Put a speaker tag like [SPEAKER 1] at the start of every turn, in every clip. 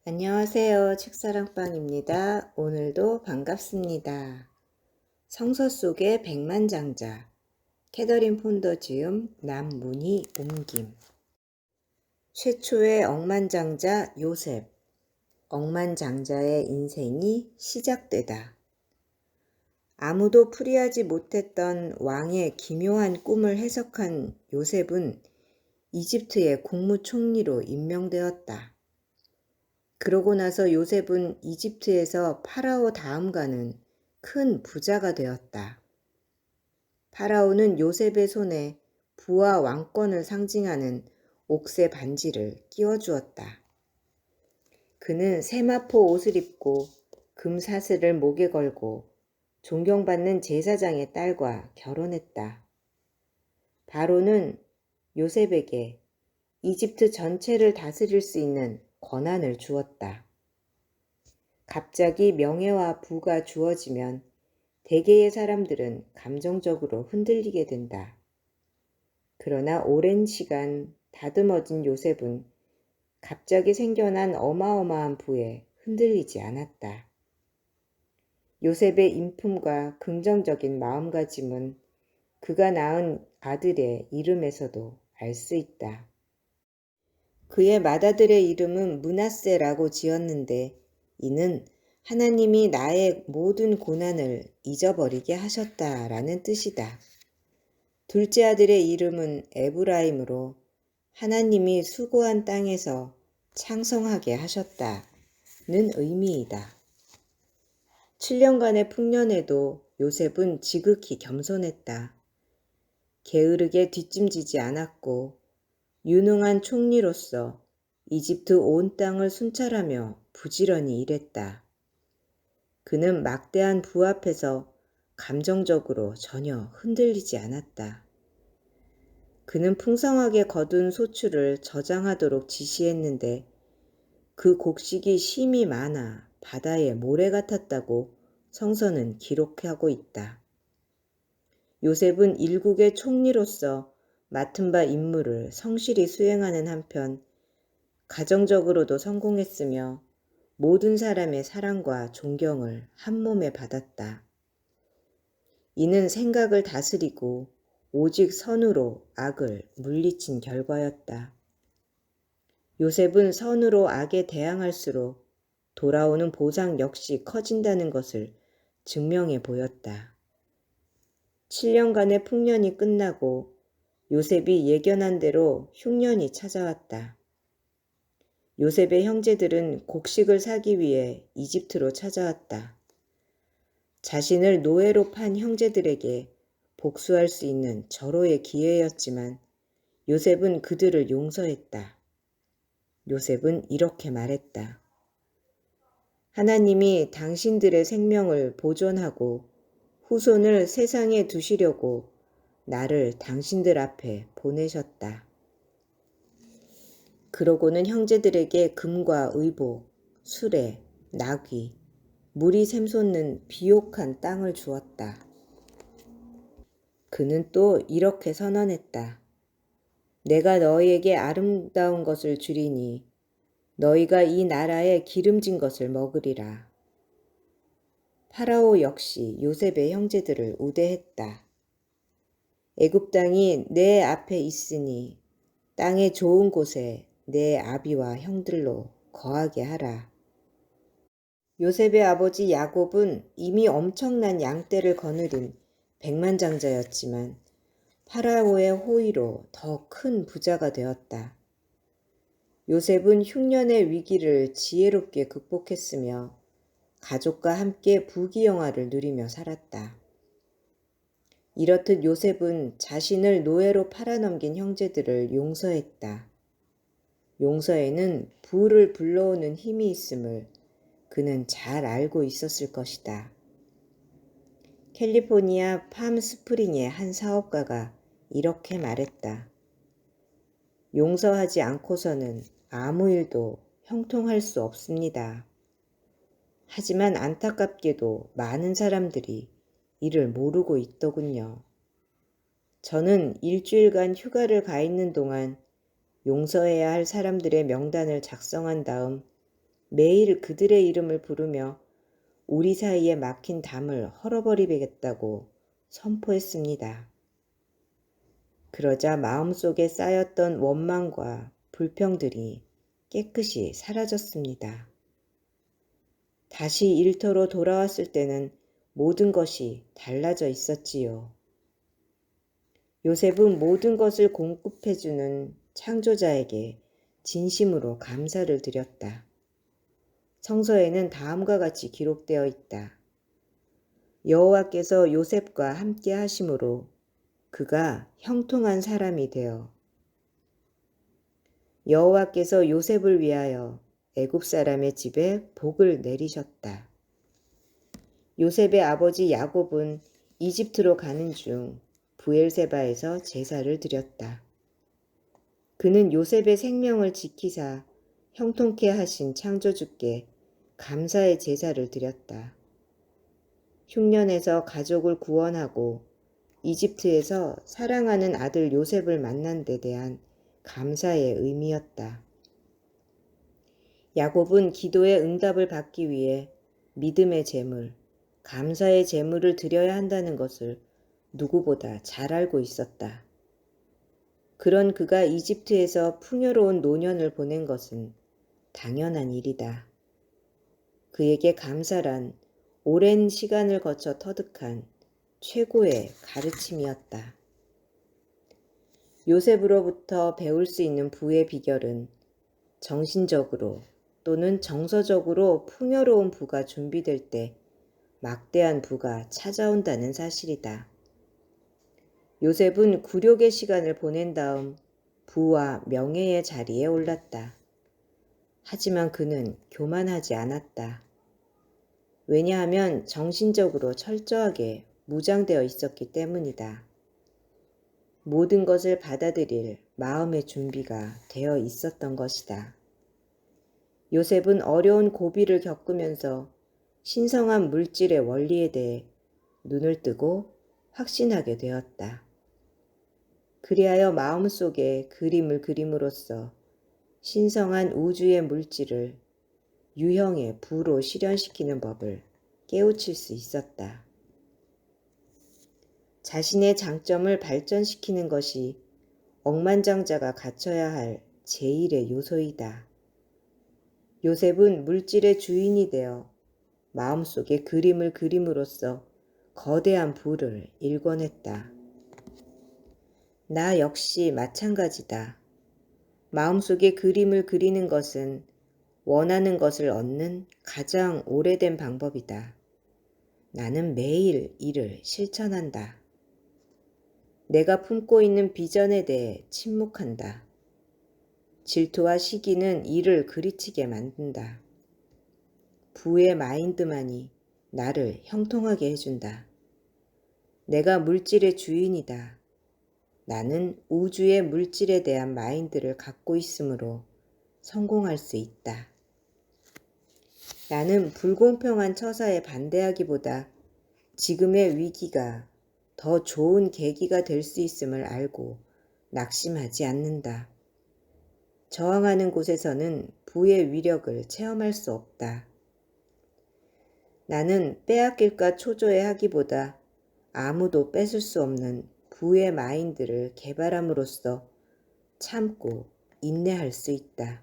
[SPEAKER 1] 안녕하세요. 책사랑방입니다. 오늘도 반갑습니다. 성서 속의 백만장자, 캐더린 폰더 지음, 남문희 옮김. 최초의 억만장자 요셉, 억만장자의 인생이 시작되다. 아무도 풀이하지 못했던 왕의 기묘한 꿈을 해석한 요셉은 이집트의 국무총리로 임명되었다. 그러고 나서 요셉은 이집트에서 파라오 다음가는 큰 부자가 되었다. 파라오는 요셉의 손에 부와 왕권을 상징하는 옥새 반지를 끼워주었다. 그는 세마포 옷을 입고 금사슬을 목에 걸고 존경받는 제사장의 딸과 결혼했다. 바로는 요셉에게 이집트 전체를 다스릴 수 있는 권한을 주었다. 갑자기 명예와 부가 주어지면 대개의 사람들은 감정적으로 흔들리게 된다. 그러나 오랜 시간 다듬어진 요셉은 갑자기 생겨난 어마어마한 부에 흔들리지 않았다. 요셉의 인품과 긍정적인 마음가짐은 그가 낳은 아들의 이름에서도 알 수 있다. 그의 맏아들의 이름은 므낫세라고 지었는데 이는 하나님이 나의 모든 고난을 잊어버리게 하셨다라는 뜻이다. 둘째 아들의 이름은 에브라임으로 하나님이 수고한 땅에서 창성하게 하셨다는 의미이다. 7년간의 풍년에도 요셉은 지극히 겸손했다. 게으르게 뒷짐지지 않았고 유능한 총리로서 이집트 온 땅을 순찰하며 부지런히 일했다. 그는 막대한 부 앞에서 감정적으로 전혀 흔들리지 않았다. 그는 풍성하게 거둔 소출을 저장하도록 지시했는데 그 곡식이 심이 많아 바다의 모래 같았다고 성서는 기록하고 있다. 요셉은 일국의 총리로서 맡은 바 임무를 성실히 수행하는 한편 가정적으로도 성공했으며 모든 사람의 사랑과 존경을 한몸에 받았다. 이는 생각을 다스리고 오직 선으로 악을 물리친 결과였다. 요셉은 선으로 악에 대항할수록 돌아오는 보상 역시 커진다는 것을 증명해 보였다. 7년간의 풍년이 끝나고 요셉이 예견한 대로 흉년이 찾아왔다. 요셉의 형제들은 곡식을 사기 위해 이집트로 찾아왔다. 자신을 노예로 판 형제들에게 복수할 수 있는 절호의 기회였지만 요셉은 그들을 용서했다. 요셉은 이렇게 말했다. 하나님이 당신들의 생명을 보존하고 후손을 세상에 두시려고 나를 당신들 앞에 보내셨다. 그러고는 형제들에게 금과 의복, 수레, 나귀, 물이 샘솟는 비옥한 땅을 주었다. 그는 또 이렇게 선언했다. 내가 너희에게 아름다운 것을 주리니 너희가 이 나라에 기름진 것을 먹으리라. 파라오 역시 요셉의 형제들을 우대했다. 애굽 땅이 내 앞에 있으니 땅의 좋은 곳에 내 아비와 형들로 거하게 하라. 요셉의 아버지 야곱은 이미 엄청난 양떼를 거느린 백만장자였지만 파라오의 호의로 더 큰 부자가 되었다. 요셉은 흉년의 위기를 지혜롭게 극복했으며 가족과 함께 부귀영화를 누리며 살았다. 이렇듯 요셉은 자신을 노예로 팔아넘긴 형제들을 용서했다. 용서에는 부를 불러오는 힘이 있음을 그는 잘 알고 있었을 것이다. 캘리포니아 팜스프링의 한 사업가가 이렇게 말했다. 용서하지 않고서는 아무 일도 형통할 수 없습니다. 하지만 안타깝게도 많은 사람들이 이를 모르고 있더군요. 저는 일주일간 휴가를 가 있는 동안 용서해야 할 사람들의 명단을 작성한 다음 매일 그들의 이름을 부르며 우리 사이에 막힌 담을 헐어버리겠다고 선포했습니다. 그러자 마음속에 쌓였던 원망과 불평들이 깨끗이 사라졌습니다. 다시 일터로 돌아왔을 때는 모든 것이 달라져 있었지요. 요셉은 모든 것을 공급해주는 창조자에게 진심으로 감사를 드렸다. 성서에는 다음과 같이 기록되어 있다. 여호와께서 요셉과 함께 하심으로 그가 형통한 사람이 되어 여호와께서 요셉을 위하여 애굽 사람의 집에 복을 내리셨다. 요셉의 아버지 야곱은 이집트로 가는 중 브엘세바에서 제사를 드렸다. 그는 요셉의 생명을 지키사 형통케 하신 창조주께 감사의 제사를 드렸다. 흉년에서 가족을 구원하고 이집트에서 사랑하는 아들 요셉을 만난 데 대한 감사의 의미였다. 야곱은 기도의 응답을 받기 위해 믿음의 제물, 감사의 제물을 드려야 한다는 것을 누구보다 잘 알고 있었다. 그런 그가 이집트에서 풍요로운 노년을 보낸 것은 당연한 일이다. 그에게 감사란 오랜 시간을 거쳐 터득한 최고의 가르침이었다. 요셉으로부터 배울 수 있는 부의 비결은 정신적으로 또는 정서적으로 풍요로운 부가 준비될 때 막대한 부가 찾아온다는 사실이다. 요셉은 굴욕의 시간을 보낸 다음 부와 명예의 자리에 올랐다. 하지만 그는 교만하지 않았다. 왜냐하면 정신적으로 철저하게 무장되어 있었기 때문이다. 모든 것을 받아들일 마음의 준비가 되어 있었던 것이다. 요셉은 어려운 고비를 겪으면서 신성한 물질의 원리에 대해 눈을 뜨고 확신하게 되었다. 그리하여 마음속에 그림을 그림으로써 신성한 우주의 물질을 유형의 부로 실현시키는 법을 깨우칠 수 있었다. 자신의 장점을 발전시키는 것이 억만장자가 갖춰야 할 제1의 요소이다. 요셉은 물질의 주인이 되어 마음속에 그림을 그림으로써 거대한 부를 일궈냈다. 나 역시 마찬가지다. 마음속에 그림을 그리는 것은 원하는 것을 얻는 가장 오래된 방법이다. 나는 매일 이를 실천한다. 내가 품고 있는 비전에 대해 침묵한다. 질투와 시기는 이를 그리치게 만든다. 부의 마인드만이 나를 형통하게 해준다. 내가 물질의 주인이다. 나는 우주의 물질에 대한 마인드를 갖고 있으므로 성공할 수 있다. 나는 불공평한 처사에 반대하기보다 지금의 위기가 더 좋은 계기가 될 수 있음을 알고 낙심하지 않는다. 저항하는 곳에서는 부의 위력을 체험할 수 없다. 나는 빼앗길까 초조해하기보다 아무도 뺏을 수 없는 부의 마인드를 개발함으로써 참고 인내할 수 있다.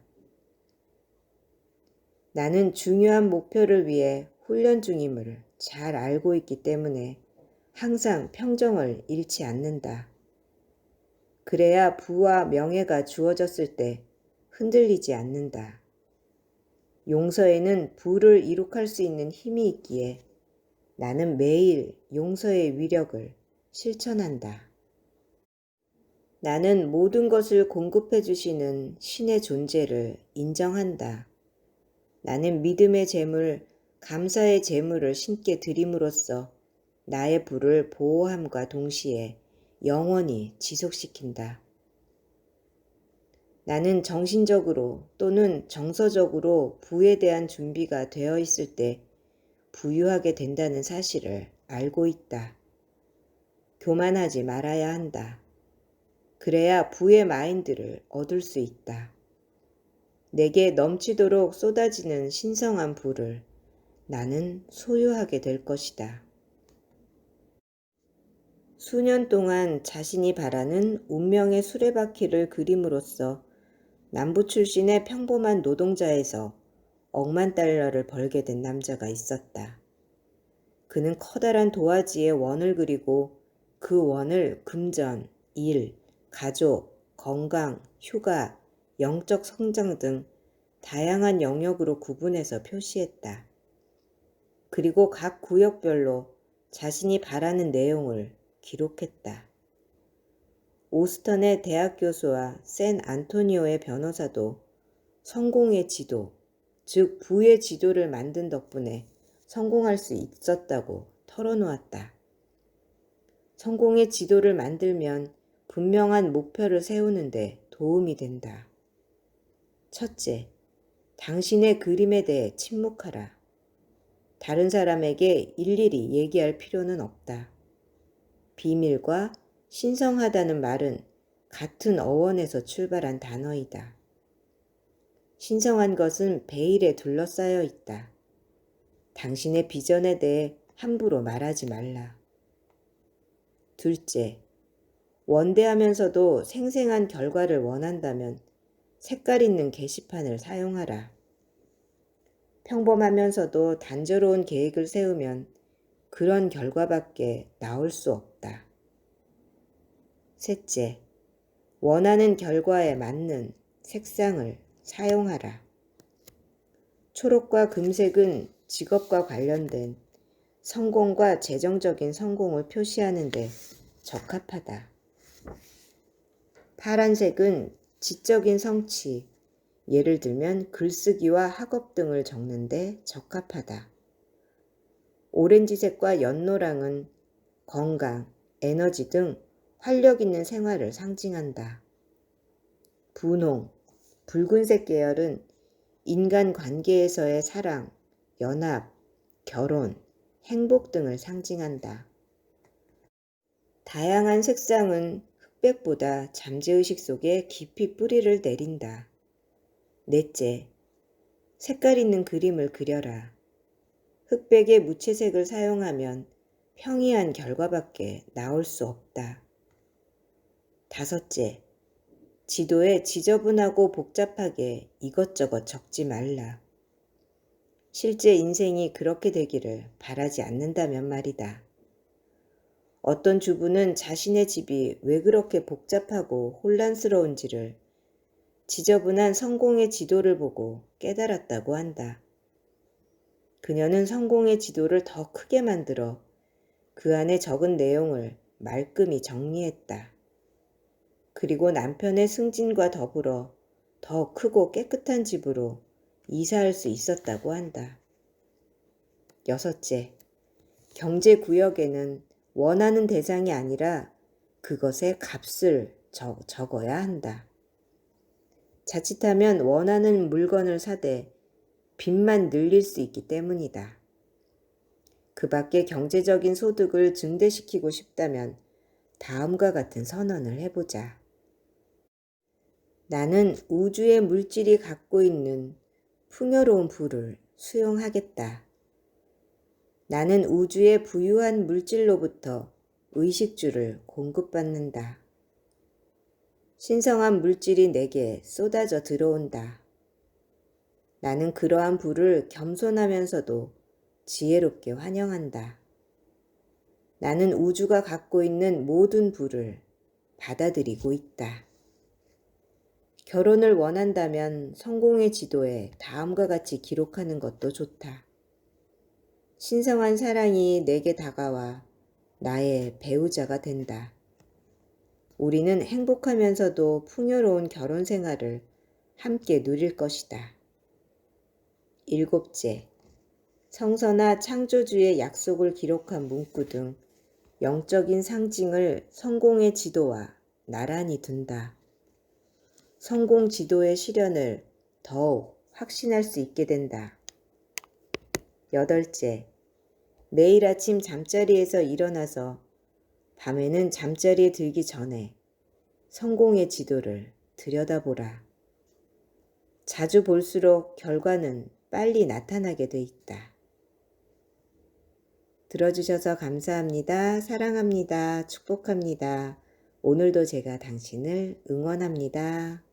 [SPEAKER 1] 나는 중요한 목표를 위해 훈련 중임을 잘 알고 있기 때문에 항상 평정을 잃지 않는다. 그래야 부와 명예가 주어졌을 때 흔들리지 않는다. 용서에는 부를 이룩할 수 있는 힘이 있기에 나는 매일 용서의 위력을 실천한다. 나는 모든 것을 공급해 주시는 신의 존재를 인정한다. 나는 믿음의 제물, 감사의 제물을 신께 드림으로써 나의 부를 보호함과 동시에 영원히 지속시킨다. 나는 정신적으로 또는 정서적으로 부에 대한 준비가 되어 있을 때 부유하게 된다는 사실을 알고 있다. 교만하지 말아야 한다. 그래야 부의 마인드를 얻을 수 있다. 내게 넘치도록 쏟아지는 신성한 부를 나는 소유하게 될 것이다. 수년 동안 자신이 바라는 운명의 수레바퀴를 그림으로써 남부 출신의 평범한 노동자에서 억만 달러를 벌게 된 남자가 있었다. 그는 커다란 도화지에 원을 그리고 그 원을 금전, 일, 가족, 건강, 휴가, 영적 성장 등 다양한 영역으로 구분해서 표시했다. 그리고 각 구역별로 자신이 바라는 내용을 기록했다. 오스턴의 대학 교수와 샌 안토니오의 변호사도 성공의 지도, 즉 부의 지도를 만든 덕분에 성공할 수 있었다고 털어놓았다. 성공의 지도를 만들면 분명한 목표를 세우는데 도움이 된다. 첫째, 당신의 그림에 대해 침묵하라. 다른 사람에게 일일이 얘기할 필요는 없다. 비밀과 신성하다는 말은 같은 어원에서 출발한 단어이다. 신성한 것은 베일에 둘러싸여 있다. 당신의 비전에 대해 함부로 말하지 말라. 둘째, 원대하면서도 생생한 결과를 원한다면 색깔 있는 게시판을 사용하라. 평범하면서도 단조로운 계획을 세우면 그런 결과밖에 나올 수 없다. 셋째, 원하는 결과에 맞는 색상을 사용하라. 초록과 금색은 직업과 관련된 성공과 재정적인 성공을 표시하는 데 적합하다. 파란색은 지적인 성취, 예를 들면 글쓰기와 학업 등을 적는 데 적합하다. 오렌지색과 연노랑은 건강, 에너지 등 활력 있는 생활을 상징한다. 분홍, 붉은색 계열은 인간 관계에서의 사랑, 연합, 결혼, 행복 등을 상징한다. 다양한 색상은 흑백보다 잠재의식 속에 깊이 뿌리를 내린다. 넷째, 색깔 있는 그림을 그려라. 흑백의 무채색을 사용하면 평이한 결과밖에 나올 수 없다. 다섯째, 지도에 지저분하고 복잡하게 이것저것 적지 말라. 실제 인생이 그렇게 되기를 바라지 않는다면 말이다. 어떤 주부는 자신의 집이 왜 그렇게 복잡하고 혼란스러운지를 지저분한 성공의 지도를 보고 깨달았다고 한다. 그녀는 성공의 지도를 더 크게 만들어 그 안에 적은 내용을 말끔히 정리했다. 그리고 남편의 승진과 더불어 더 크고 깨끗한 집으로 이사할 수 있었다고 한다. 여섯째, 경제구역에는 원하는 대상이 아니라 그것의 값을 적어야 한다. 자칫하면 원하는 물건을 사되 빚만 늘릴 수 있기 때문이다. 그 밖에 경제적인 소득을 증대시키고 싶다면 다음과 같은 선언을 해보자. 나는 우주의 물질이 갖고 있는 풍요로운 부를 수용하겠다. 나는 우주의 부유한 물질로부터 의식주를 공급받는다. 신성한 물질이 내게 쏟아져 들어온다. 나는 그러한 부를 겸손하면서도 지혜롭게 환영한다. 나는 우주가 갖고 있는 모든 부를 받아들이고 있다. 결혼을 원한다면 성공의 지도에 다음과 같이 기록하는 것도 좋다. 신성한 사랑이 내게 다가와 나의 배우자가 된다. 우리는 행복하면서도 풍요로운 결혼 생활을 함께 누릴 것이다. 일곱째, 성서나 창조주의 약속을 기록한 문구 등 영적인 상징을 성공의 지도와 나란히 둔다. 성공 지도의 실현을 더욱 확신할 수 있게 된다. 여덟째, 매일 아침 잠자리에서 일어나서 밤에는 잠자리에 들기 전에 성공의 지도를 들여다보라. 자주 볼수록 결과는 빨리 나타나게 돼 있다. 들어주셔서 감사합니다. 사랑합니다. 축복합니다. 오늘도 제가 당신을 응원합니다.